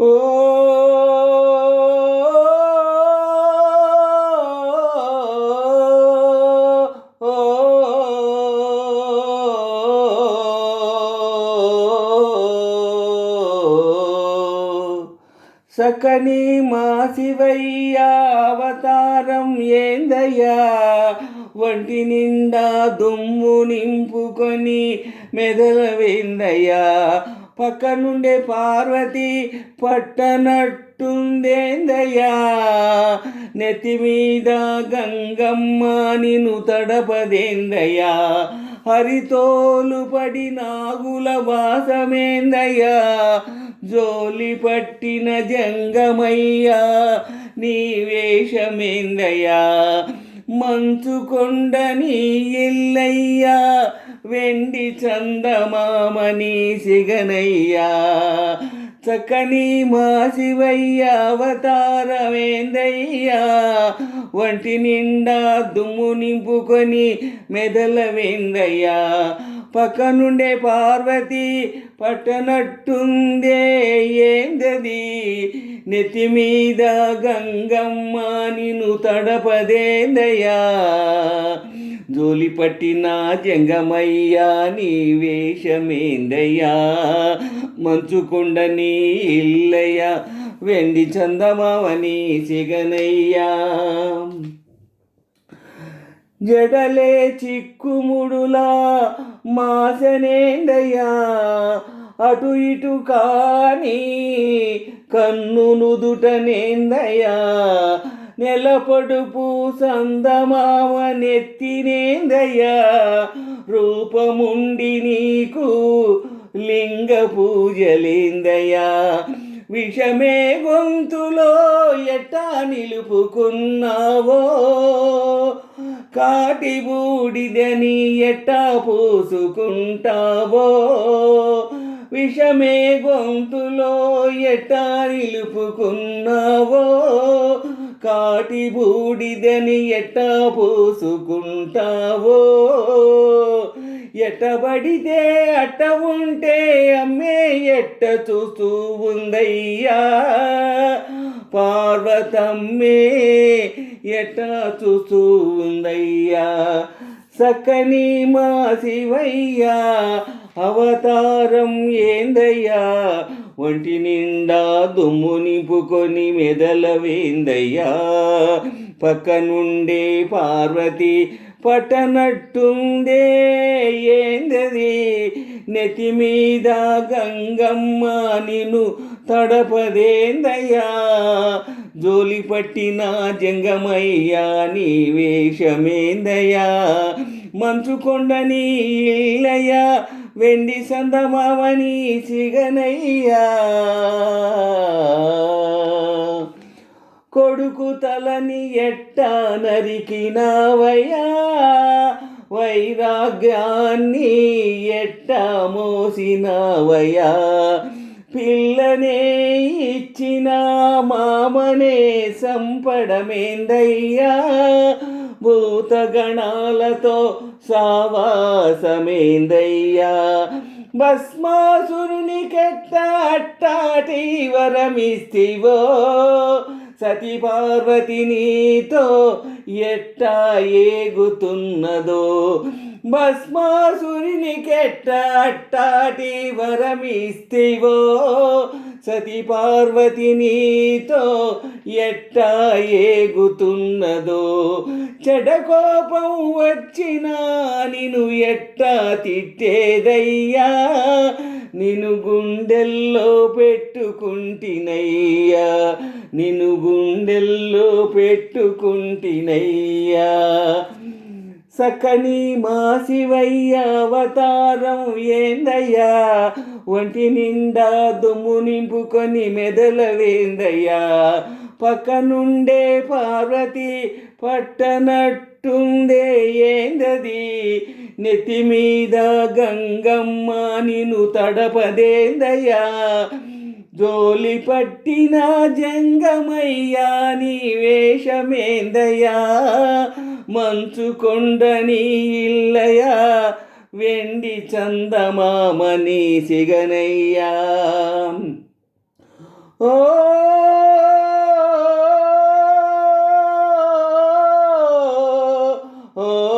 ఓ సకని మా శివయ్య అవతారం ఏందయ్యా, వంటి నిండా దుమ్ము నింపుకొని మెదలవేందయ్యా, పక్క నుండే పార్వతి పట్టనట్టుందేందయ్యా, నెత్తి మీద గంగమ్మ నిన్ను తడపదేందయ్యా, హరితోలు పడి నాగుల వాసమేందయ్యా, జోలి పట్టిన జంగమయ్యా నీ వేషమేందయ్యా, మంచు కొండ నీ ఇల్లయ్యా, వెండి చందమామని సిగనయ్యా, చక్కని మా శివయ్య అవతారమేందయ్యా, వంటి నిండా దుమ్ము నింపుకొని మెదలవేందయ్యా, పక్క నుండే పార్వతి పట్టనట్టుందే ఏందది, నెత్తి మీద గంగమ్మ నిన్ను తడపదేందయ్యా, జోలి పట్టిన జంగమయ్యా నీ వేషమేందయ్యా, మంచుకొండ నీ ఇల్లయ్యా, వెండి చందమామని సిగనయ్యా, జడలే చిక్కుముడులా మాసనేందయ్యా, అటు ఇటు కాని కన్ను నుదుటనేందయ్యా, నెలపడుపు సందమామ నెత్తినేందయ్యా, రూపముండి నీకు లింగ పూజలేందయ్యా, విషమే గొంతులో ఎట్టా నిలుపుకున్నావో, కాటి బూడిదని ఎట్టా పూసుకుంటావో, విషమే గొంతులో ఎట్టా నిలుపుకున్నావో, కాటి బూడిదని ఎట్టా పూసుకుంటావో, ఎట్టబడితే అట్ట ఉంటే అమ్మే ఎట్ట చూస్తూ ఉందయ్యా, పార్వతమ్మే ఎట్ట చూస్తూ ఉందయ్యా, సక్కని మా శివయ్యా అవతారం ఏందయ్యా, ఒంటి నిండా దుమ్ము నింపుకొని మెదలవేందయ్యా, పక్క నుండే పార్వతి పట్టనట్టుందే ఏందది, నెత్తి మీద గంగమ్మ నిన్ను తడపదేందయ్యా, జోలి పట్టిన జంగమయ్యా నీ వేషమేందయ్యా, మంచుకొండ నీ ఇల్లయ్యా, వెండి సందమామని సిగనయ్యా, కొడుకు తలని ఎట్టా నరికినావయ్యా, వైరాగ్యాన్ని ఎట్టా మోసినావయ్యా, పిల్లనే ఇచ్చిన మామనే సంపడమేందయ్యా, భూతగణాలతో సావాసమేందయ్యా, భస్మాసురునికెట్ట అట్టాటి వరమిస్తివో, సతీ పార్వతి నీతో ఎట్టా ఏగుతున్నదో, భస్మాసురునికెట్ట అట్టాటి వరమిస్తివో, సతీ పార్వతి నీతో ఎట్టా ఏగుతున్నదో, చెడకోపం వచ్చినా నిన్ను ఎట్టా తిట్టేదయ్యా, నిన్ను గుండెల్లో పెట్టుకుంటినయ్యా, నిన్ను గుండెల్లో పెట్టుకుంటినయ్యా, సక్కని మా శివయ్య అవతారం ఏందయ్యా, ఒంటి నిండా దుమ్ము నింపుకొని మెదలవేందయ్యా, పక్క నుండే పార్వతి పట్టనట్టుందే ఏందది, నెత్తి మీద గంగమ్మ నిన్ను తడపదేందయ్యా, జోలి పట్టిన జంగమయ్యా నీ వేషమేందయ్యా, మంచుకొండ నీ ఇల్లయ్యా, వెండి చందమామని సిగనయ్యా, ఓ ఓ